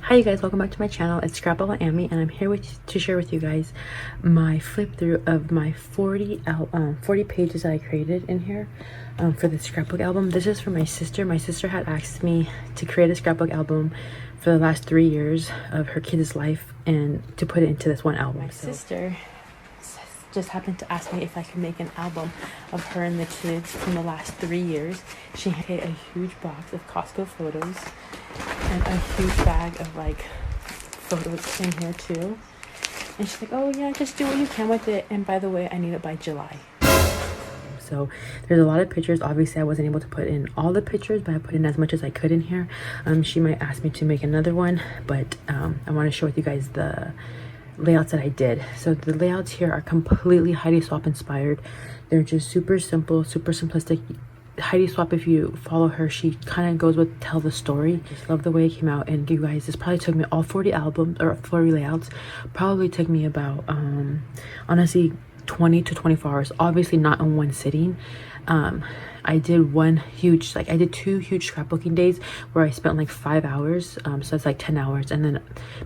Hi you guys, welcome back to my channel. It's Scrapbook with Amy, and I'm here to share with you guys my flip through of my 40 pages that I created in here for the scrapbook album. This is for my sister. My sister had asked me to create a scrapbook album for the last 3 years of her kids' life and to put it into this one album. My sister just happened to ask me if I could make an album of her and the kids from the last 3 years. She had a huge box of Costco photos and a huge bag of like photos in here too. And she's like, oh yeah, just do what you can with it. And by the way, I need it by July. So there's a lot of pictures. Obviously I wasn't able to put in all the pictures, but I put in as much as I could in here. She might ask me to make another one, but I want to share with you guys the layouts that I did. So the layouts here are completely Heidi Swapp inspired. They're just super simple, super simplistic. Heidi Swapp, if you follow her, she kind of goes with tell the story. Just love the way it came out. And you guys, this probably took me all 40 albums or 40 layouts, probably took me about honestly 20 to 24 hours, obviously not in one sitting. I did I did 2 huge scrapbooking days where I spent like 5 hours, so that's like 10 hours, and then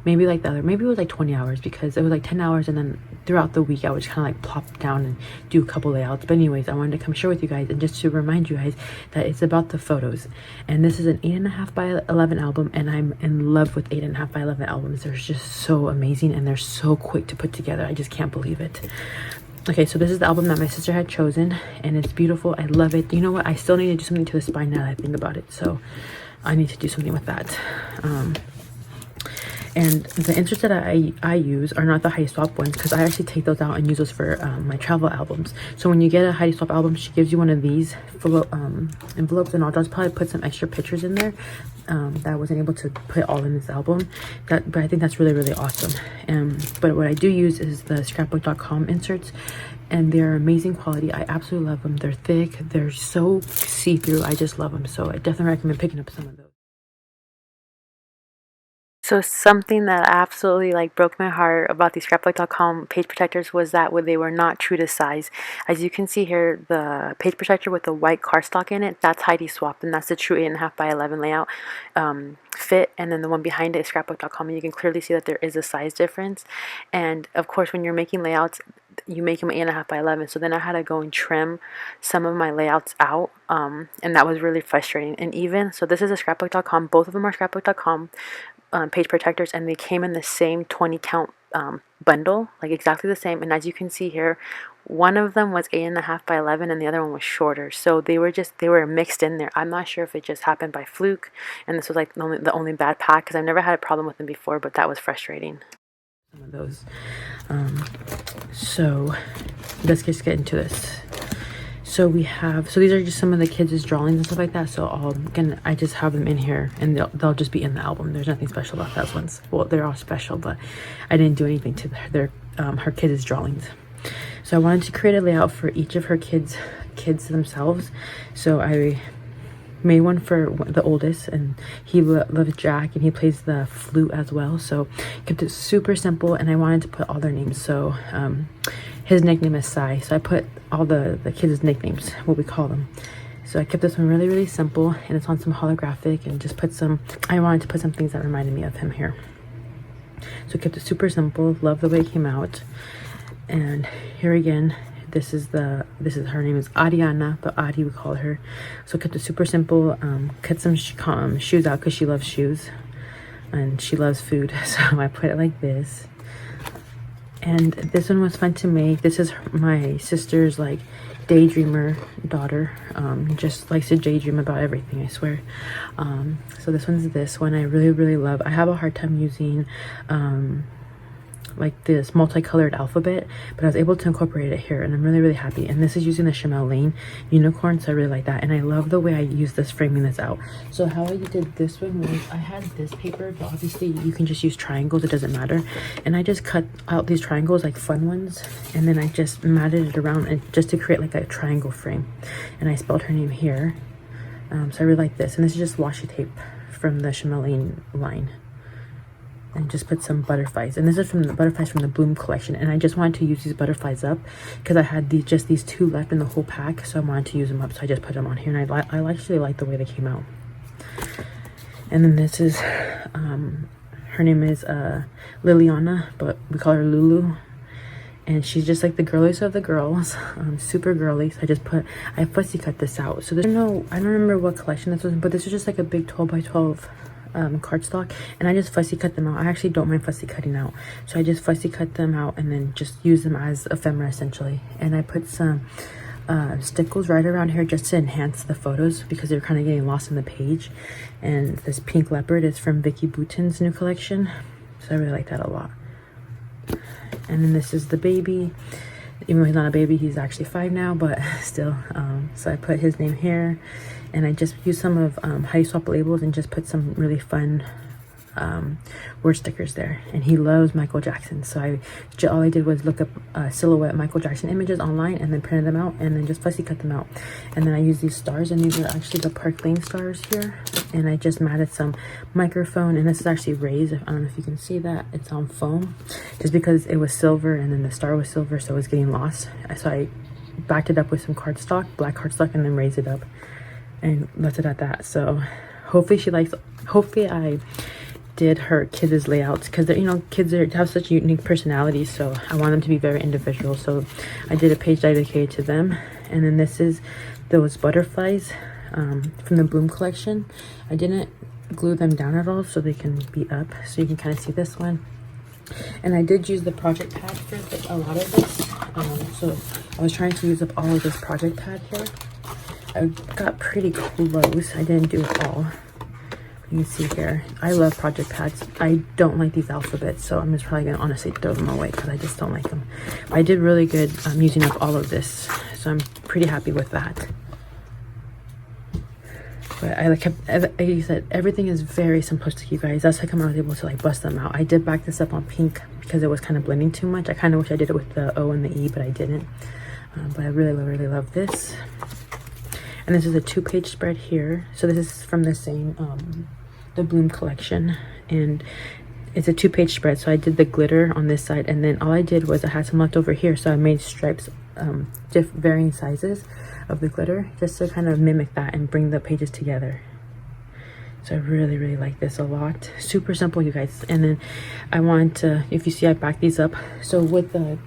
maybe like maybe it was like 20 hours because it was like 10 hours, and then throughout the week I would just kind of like plop down and do a couple layouts. But anyways, I wanted to come share with you guys and just to remind you guys that it's about the photos. And this is an 8.5 by 11 album, and I'm in love with 8.5 by 11 albums. They're just so amazing and they're so quick to put together. I just can't believe it. Okay, so this is the album that my sister had chosen, and it's beautiful. I love it. You know what? I still need to do something to the spine now that I think about it. So I need to do something with that. And the inserts that I use are not the Heidi Swapp ones, because I actually take those out and use those for my travel albums. So when you get a Heidi Swapp album, she gives you one of these full of envelopes, and I'll just probably put some extra pictures in there that I wasn't able to put all in this album. But I think that's really, really awesome. But what I do use is the scrapbook.com inserts, and they're amazing quality. I absolutely love them. They're thick. They're so see-through. I just love them. So I definitely recommend picking up some of those. So something that absolutely like broke my heart about these scrapbook.com page protectors was that they were not true to size. As you can see here, the page protector with the white cardstock in it, that's Heidi Swapp, and that's the true 8.5 by 11 layout fit. And then the one behind it is scrapbook.com, and you can clearly see that there is a size difference. And of course, when you're making layouts, you make them 8.5 by 11. So then I had to go and trim some of my layouts out, and that was really frustrating. And even so, this is a scrapbook.com. Both of them are scrapbook.com page protectors, and they came in the same 20 count bundle, like exactly the same. And as you can see here, one of them was 8.5 by 11 and the other one was shorter, so they were mixed in there. I'm not sure if it just happened by fluke and this was like the only bad pack, because I've never had a problem with them before, but that was frustrating. Some of those. So let's just get into this. So these are just some of the kids' drawings and stuff like that. So I just have them in here, and they'll just be in the album. There's nothing special about those ones. Well, they're all special, but I didn't do anything to her kids' drawings. So I wanted to create a layout for each of her kids themselves. So I made one for the oldest, and he loves Jack, and he plays the flute as well. So kept it super simple, and I wanted to put all their names. So his nickname is Sai, so I put all the kids' nicknames, what we call them. So I kept this one really, really simple, and it's on some holographic, and just I wanted to put some things that reminded me of him here. So I kept it super simple. Love the way it came out. And here again, this is her name is Ariana, but Adi we call her. So I kept it super simple. Cut some shoes out because she loves shoes and she loves food, so I put it like this. And this one was fun to make. This is my sister's like daydreamer daughter. Just likes to daydream about everything, I swear. So this one I really, really love. I have a hard time using like this multicolored alphabet, but I was able to incorporate it here, and I'm really, really happy. And this is using the Chamel Lane unicorn, so I really like that. And I love the way I use this, framing this out. So how I did this one was I had this paper, but obviously you can just use triangles, it doesn't matter. And I just cut out these triangles, like fun ones, and then I just matted it around and just to create like a triangle frame. And I spelled her name here. So I really like this. And this is just washi tape from the Chamel Lane line. And just put some butterflies, and this is from the butterflies from the Bloom collection, and I just wanted to use these butterflies up because I had just these 2 left in the whole pack, so I wanted to use them up, so I just put them on here. And I actually like the way they came out. And then this is Her name is Liliana, but we call her Lulu. And she's just like the girliest of the girls, super girly. So I fussy cut this out. So I don't remember what collection this was, but this was just like a big 12 by 12 cardstock, and I just fussy cut them out. I actually don't mind fussy cutting out, so I just fussy cut them out and then just use them as ephemera essentially. And I put some stickles right around here just to enhance the photos because they're kind of getting lost in the page. And this pink leopard is from Vicky Bouton's new collection, so I really like that a lot. And then this is the baby. Even though he's not a baby, he's actually 5 now, but still. So I put his name here, and I just used some of Heidi Swap labels and just put some really fun word stickers there. And he loves Michael Jackson, so all I did was look up silhouette Michael Jackson images online and then printed them out and then just fussy cut them out. And then I used these stars, and these are actually the Park Lane stars here. And I just matted some microphone, and this is actually raised. I don't know if you can see that. It's on foam just because it was silver and then the star was silver, so it was getting lost. So I backed it up with some cardstock, black cardstock, and then raised it up and left it at that. So hopefully she likes, hopefully I did her kids' layouts, because kids have such unique personalities, so I want them to be very individual. So I did a page dedicated to them. And then this is those butterflies from the Bloom collection. I didn't glue them down at all so they can be up, so you can kind of see this one. And I did use the project pad for a lot of this, so I was trying to use up all of this project pad here. I got pretty close. I didn't do it all. You can see here, I love project pads. I don't like these alphabets, so I'm just probably gonna honestly throw them away because I just don't like them. But I did really good using up all of this, so I'm pretty happy with that. But like I said, everything is very simplistic, you guys. That's how I was able to like bust them out. I did back this up on pink because it was kind of blending too much. I kind of wish I did it with the O and the E, but I didn't. But I really love this. And this is a 2-page spread here. So this is from the same the Bloom collection, and it's a 2-page spread. So I did the glitter on this side, and then all I did was I had some left over here, so I made stripes, varying sizes of the glitter, just to kind of mimic that and bring the pages together. So I really like this a lot. Super simple, you guys. And then I want to, if you see, I backed these up. So with the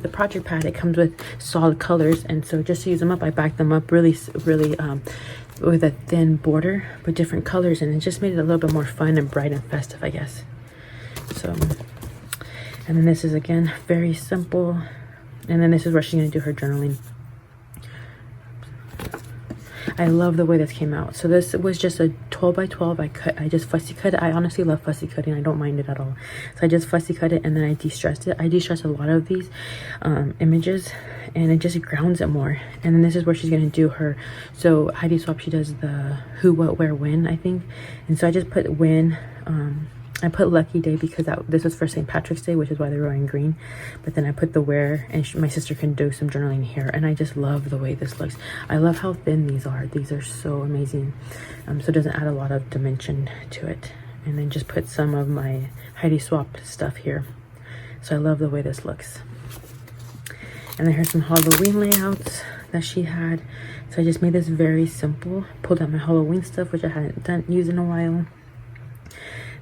project pad, it comes with solid colors, and so just to use them up, I backed them up really with a thin border with different colors, and it just made it a little bit more fun and bright and festive, I guess. So, and then this is again very simple, and then this is where she's gonna do her journaling. I love the way this came out. So this was just a 12 by 12. I just fussy cut it. I honestly love fussy cutting. I don't mind it at all. So I just fussy cut it, and then I de-stressed it. I de-stressed a lot of these images, and it just grounds it more. And then this is where she's gonna do her, so Heidi Swap, she does the who, what, where, when, I think. And so I just put when, I put lucky day because this was for St. Patrick's Day, which is why they're wearing green. But then I put the where, and my sister can do some journaling here. And I just love the way this looks. I love how thin these are. These are so amazing. So it doesn't add a lot of dimension to it. And then just put some of my Heidi Swap stuff here. So I love the way this looks. And then here's some Halloween layouts that she had. So I just made this very simple. Pulled out my Halloween stuff, which I hadn't used in a while.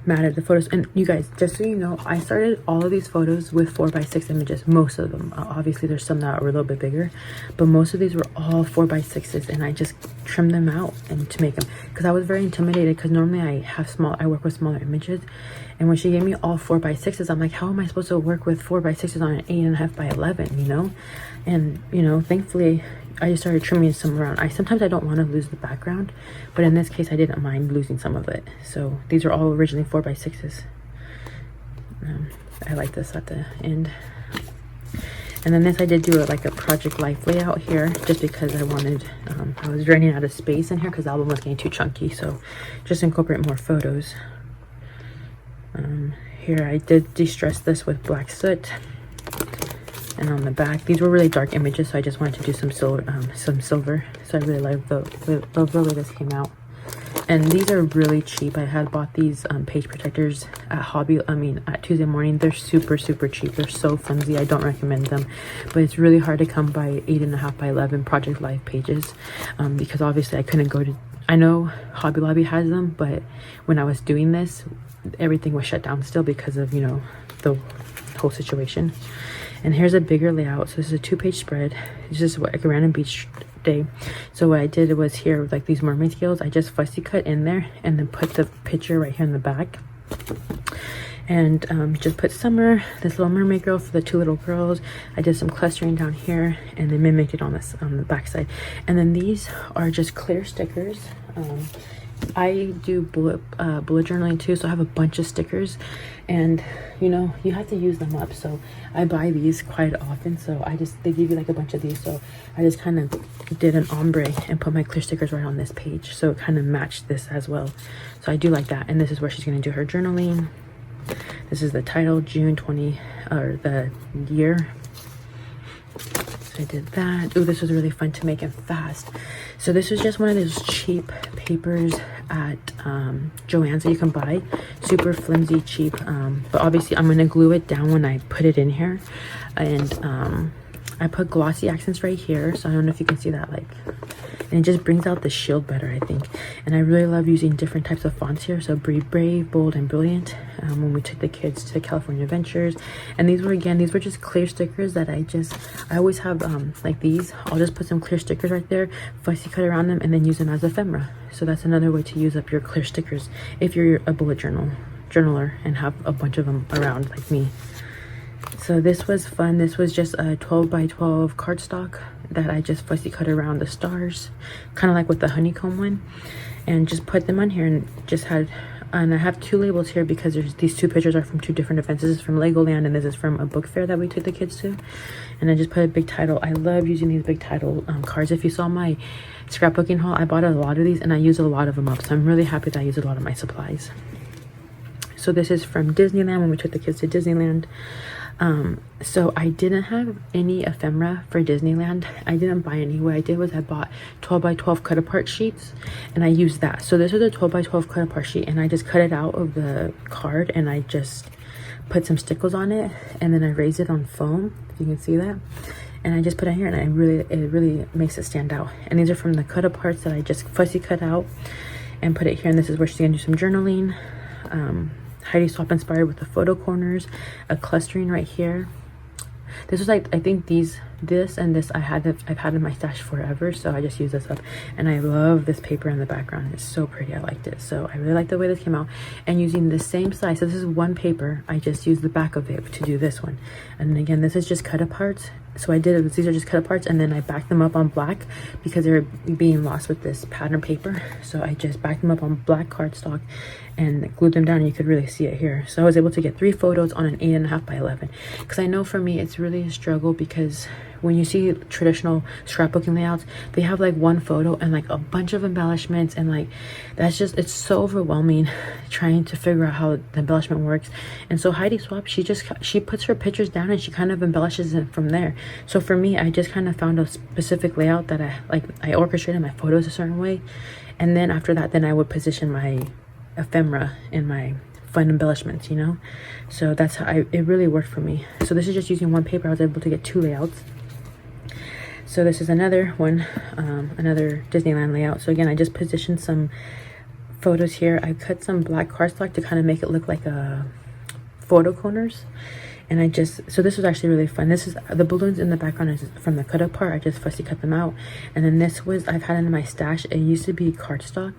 Matted the photos. And you guys, just so you know, I started all of these photos with 4x6 images. Most of them, obviously there's some that were a little bit bigger, but most of these were all 4x6s, and I just trimmed them out and to make them, because I was very intimidated, because normally I work with smaller images, and when she gave me all 4x6s, I'm like, how am I supposed to work with 4x6s on an 8.5 by 11, you know? And thankfully I just started trimming some around. Sometimes I don't want to lose the background, but in this case I didn't mind losing some of it. So these are all originally 4x6s. I like this at the end. And then this I did do like a Project Life layout here, just because I wanted, I was running out of space in here because the album was getting too chunky, so just incorporate more photos. Here I did de-stress this with black soot. And on the back, these were really dark images, so I just wanted to do some silver. So I really love the way this came out. And these are really cheap. I had bought these page protectors at Tuesday Morning. They're super cheap. They're so flimsy. I don't recommend them, but it's really hard to come by 8.5 by 11 Project Life pages, because obviously I couldn't go to I know Hobby Lobby has them, but when I was doing this, everything was shut down still because of, you know, the whole situation. And here's a bigger layout. So this is a 2-page spread. It's just like a random beach day. So what I did was here with like these mermaid scales, I just fussy cut in there and then put the picture right here in the back. And just put Summer, this little mermaid girl for the 2 little girls. I did some clustering down here and then mimicked it on this on the back side. And then these are just clear stickers. I do bullet journaling too, so I have a bunch of stickers, and you know, you have to use them up, so I buy these quite often. So they give you like a bunch of these, so I just kind of did an ombre and put my clear stickers right on this page, so it kind of matched this as well. So I do like that. And this is where she's going to do her journaling. This is the title, June 20, or the year. So I did that. Oh, this was really fun to make and fast. So this was just one of those cheap papers at Joann's that you can buy. Super flimsy, cheap. But obviously I'm going to glue it down when I put it in here. And I put glossy accents right here. So I don't know if you can see that, like, and it just brings out the shield better, I think. And I really love using different types of fonts here. So Brave, Bold, and Brilliant. When we took the kids to California Adventures. And these were just clear stickers that I always have like these. I'll just put some clear stickers right there, fussy cut around them, and then use them as ephemera. So that's another way to use up your clear stickers if you're a bullet journaler and have a bunch of them around like me. So this was fun. This was just a 12 by 12 cardstock that I just fussy cut around the stars, kind of like with the honeycomb one, and just put them on here. And I have 2 labels here because these 2 pictures are from 2 different events. This is from Legoland and this is from a book fair that we took the kids to. And I just put a big title. I love using these big title cards. If you saw my scrapbooking haul, I bought a lot of these and I use a lot of them up. So I'm really happy that I use a lot of my supplies. So this is from Disneyland, when we took the kids to Disneyland. So I didn't have any ephemera for Disneyland. I didn't buy any. What I did was I bought 12 by 12 cut apart sheets and I used that. So this is a 12 by 12 cut apart sheet and I just cut it out of the card and I just put some stickles on it and then I raised it on foam, if you can see that. And I just put it here and it really makes it stand out. And these are from the cut aparts that I just fussy cut out and put it here. And this is where she's gonna do some journaling. Heidi Swap inspired with the photo corners, a clustering right here. This was like, I think this and this I've had in my stash forever, so I just use this up. And I love this paper in the background. It's so pretty. I liked it. So I really like the way this came out. And using the same size, so this is one paper, I just used the back of it to do this one. And again, this is just cut aparts. So I did it, these are just cut aparts, and then I backed them up on black because they were being lost with this pattern paper. So I just backed them up on black cardstock and glued them down, and you could really see it here. So I was able to get 3 photos on an 8.5 by 11. Because I know for me it's really a struggle, because when you see traditional scrapbooking layouts, they have like 1 photo and like a bunch of embellishments, and like that's just, it's so overwhelming trying to figure out how the embellishment works. And so Heidi Swap, she puts her pictures down and she kind of embellishes it from there. So for me, I just kind of found a specific layout that I orchestrated my photos a certain way, and then after that, then I would position my ephemera in my fun embellishments, you know. So that's how it really worked for me. So this is just using 1 paper. I was able to get 2 layouts. So this is another one, another Disneyland layout. So again, I just positioned some photos here. I cut some black cardstock to kind of make it look like a photo corners. And so this was actually really fun. This is the balloons in the background is from the cut up part. I just fussy cut them out. And then this was, I've had it in my stash. It used to be cardstock,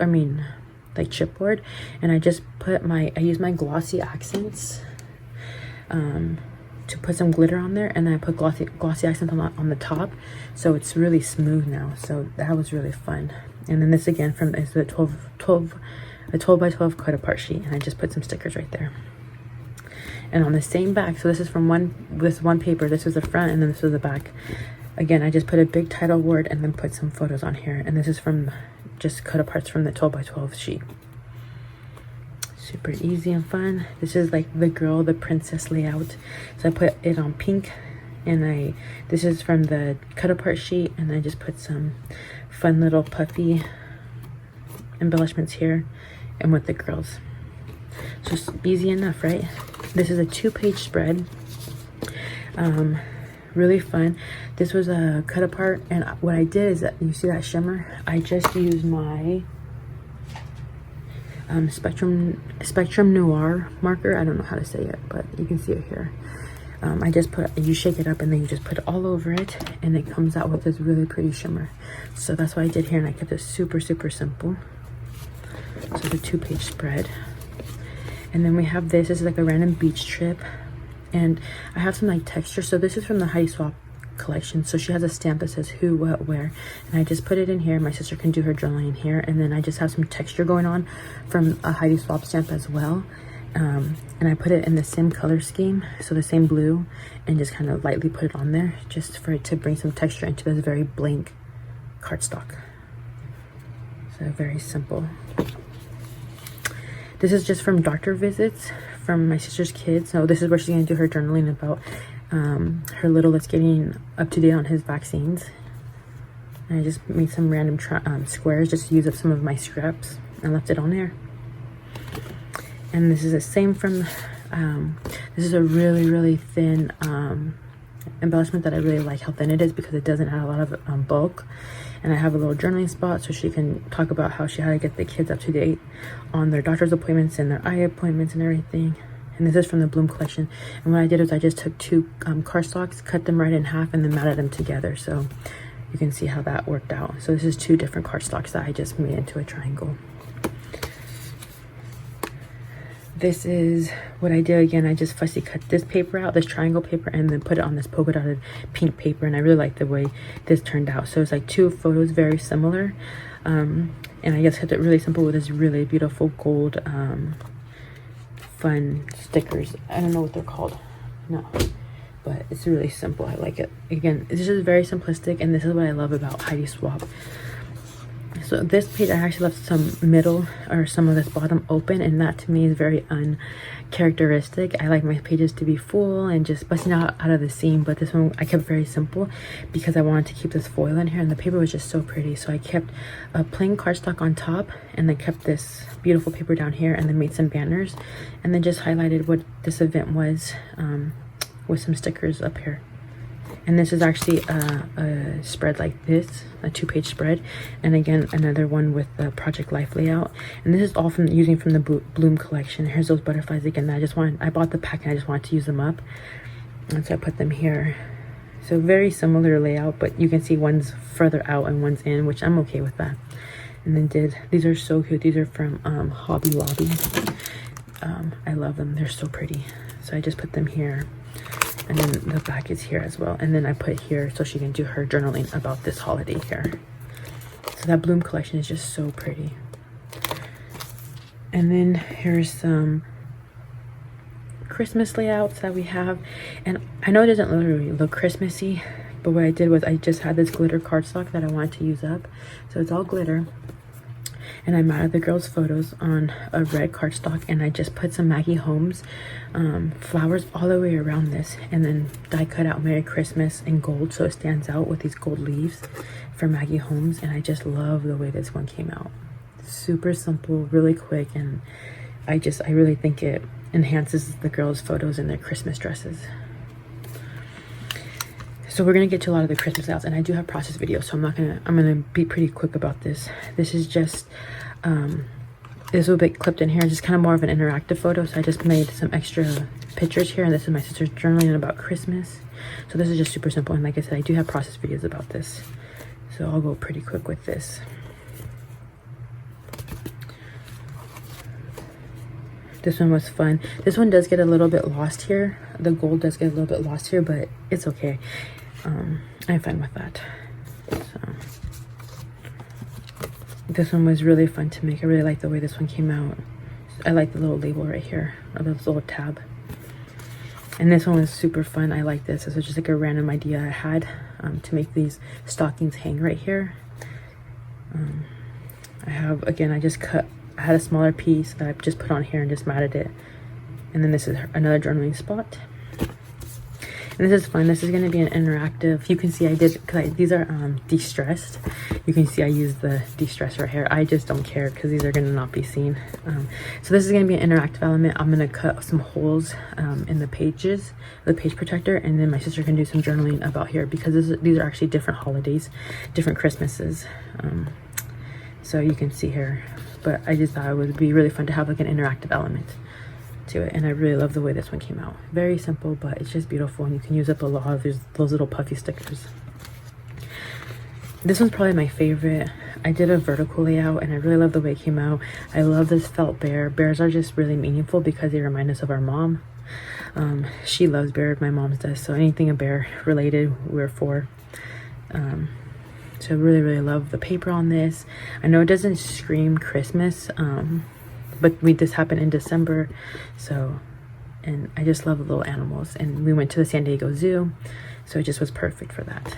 like chipboard. And I just I used my glossy accents to put some glitter on there, and then I put glossy accents on the top, so it's really smooth now. So that was really fun. And then this again is the 12 by 12 cut apart sheet, and I just put some stickers right there. And on the same back, so this is from this one paper, this was the front and then this was the back. Again, I just put a big title word and then put some photos on here, and this is from just cut aparts from the 12 by 12 sheet. Super easy and fun. This is like the princess layout. So I put it on pink, and this is from the cut apart sheet, and I just put some fun little puffy embellishments here and with the girls. So it's easy enough, right? This is a 2-page spread. Really fun. This was a cut apart, and what I did is that, you see that shimmer? I just used my Spectrum Noir marker. I don't know how to say it, but you can see it here. I just you shake it up and then you just put it all over it, and it comes out with this really pretty shimmer. So that's what I did here, and I kept it super simple. So the 2-page spread. And then we have this is like a random beach trip, and I have some like texture. So this is from the Heidi Swapp collection. So she has a stamp that says who, what, where, and I just put it in here. My sister can do her journaling here, and then I just have some texture going on from a Heidi Swapp stamp as well. And I put it in the same color scheme, so the same blue, and just kind of lightly put it on there just for it to bring some texture into this very blank cardstock. So very simple. This is just from doctor visits from my sister's kids. So this is where she's going to do her journaling about her little that's getting up to date on his vaccines. And I just made some random squares just to use up some of my scraps and left it on there. And this is the same from this is a really thin embellishment that I really like how thin it is, because it doesn't add a lot of bulk. And I have a little journaling spot so she can talk about how she had to get the kids up to date on their doctor's appointments and their eye appointments and everything. And this is from the Bloom collection. And what I did was I just took 2 cardstocks, cut them right in half, and then matted them together. So you can see how that worked out. So this is 2 different cardstocks that I just made into a triangle. This is what I did again. I just fussy cut this paper out, this triangle paper, and then put it on this polka dotted pink paper. And I really like the way this turned out. So it's like 2 photos very similar. And I just kept it really simple with this really beautiful gold fun stickers. I don't know what they're called. No. But it's really simple. I like it. Again, this is very simplistic, and this is what I love about Heidi Swapp. So this page I actually left some middle or some of this bottom open, and that to me is very uncharacteristic. I like my pages to be full and just busting out of the seam, but this one I kept very simple because I wanted to keep this foil in here, and the paper was just so pretty. So I kept a plain cardstock on top, and then kept this beautiful paper down here, and then made some banners, and then just highlighted what this event was with some stickers up here. And this is actually a spread like this, a 2-page spread, and again another one with the Project Life layout. And this is all from using from the Bloom collection. Here's those butterflies again. I bought the pack and I just wanted to use them up, and so I put them here. So very similar layout, but you can see one's further out and one's in, which I'm okay with that. And then these are so cute. These are from Hobby Lobby. I love them. They're so pretty. So I just put them here. And then the back is here as well. And then I put here so she can do her journaling about this holiday here. So that Bloom collection is just so pretty. And then here's some Christmas layouts that we have. And I know it doesn't literally look Christmassy, but what I did was I just had this glitter cardstock that I wanted to use up. So it's all glitter. And I matted the girls' photos on a red cardstock, and I just put some Maggie Holmes flowers all the way around this, and then die cut out Merry Christmas in gold so it stands out with these gold leaves for Maggie Holmes. And I just love the way this one came out. Super simple, really quick, and I really think it enhances the girls' photos in their Christmas dresses. So we're gonna get to a lot of the Christmas layouts, and I do have process videos, so I'm gonna be pretty quick about this. This is just this will be clipped in here, just kind of more of an interactive photo. So I just made some extra pictures here, and this is my sister's journaling about Christmas. So this is just super simple, and like I said, I do have process videos about this, so I'll go pretty quick with this. This one was fun. This one does get a little bit lost here. The gold does get a little bit lost here, but it's okay. I'm fine with that. So this one was really fun to make. I really like the way this one came out. I like the little label right here, or this little tab. And this one was super fun. I like this. This was just like a random idea I had to make these stockings hang right here. I had a smaller piece that I just put on here and just matted it. And then this is another journaling spot. And this is fun. This is going to be an interactive. You can see these are de-stressed. You can see I used the de-stress right here. I just don't care because these are going to not be seen. So this is going to be an interactive element. I'm going to cut some holes in the pages, the page protector, and then my sister can do some journaling about here because these are actually different holidays, different Christmases. So you can see here, but I just thought it would be really fun to have like an interactive element to it. And I really love the way this one came out. Very simple, but it's just beautiful, and you can use up a lot of those little puffy stickers. This one's probably my favorite. I did a vertical layout and I really love the way it came out. I love this felt bear. Bears are just really meaningful because they remind us of our mom. She loves bears, my mom does, so anything a bear related we're for. So I really love the paper on this. I know it doesn't scream Christmas, but this happened in December, so, and I just love the little animals, and we went to the San Diego Zoo, so it just was perfect for that.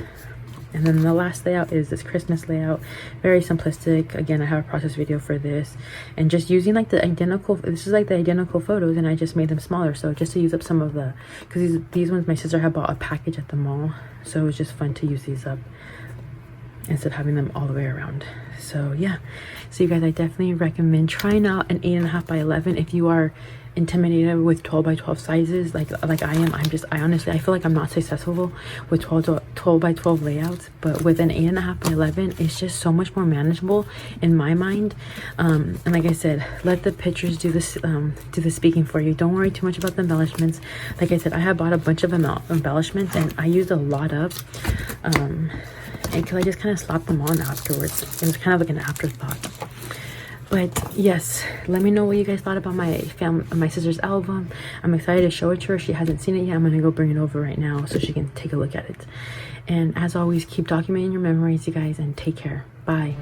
And then the last layout is this Christmas layout. Very simplistic. Again, I have a process video for this, and just using like the identical, this is like the identical photos, and I just made them smaller, so just to use up some of the, because these ones my sister had bought a package at the mall, so it was just fun to use these up instead of having them all the way around. So yeah, so you guys, I definitely recommend trying out an 8.5 by 11 if you are intimidated with 12 by 12 sizes like I am. I honestly, I feel like I'm not successful with 12 by 12 layouts, but with an 8.5 by 11 it's just so much more manageable in my mind. And like I said, let the pictures do the speaking for you. Don't worry too much about the embellishments. Like I said, I have bought a bunch of embellishments and I used a lot of and because I just kind of slapped them on afterwards. It was kind of like an afterthought. But yes, let me know what you guys thought about my sister's album. I'm excited to show it to her. She hasn't seen it yet. I'm gonna go bring it over right now so she can take a look at it. And as always, keep documenting your memories, you guys, and take care. Bye.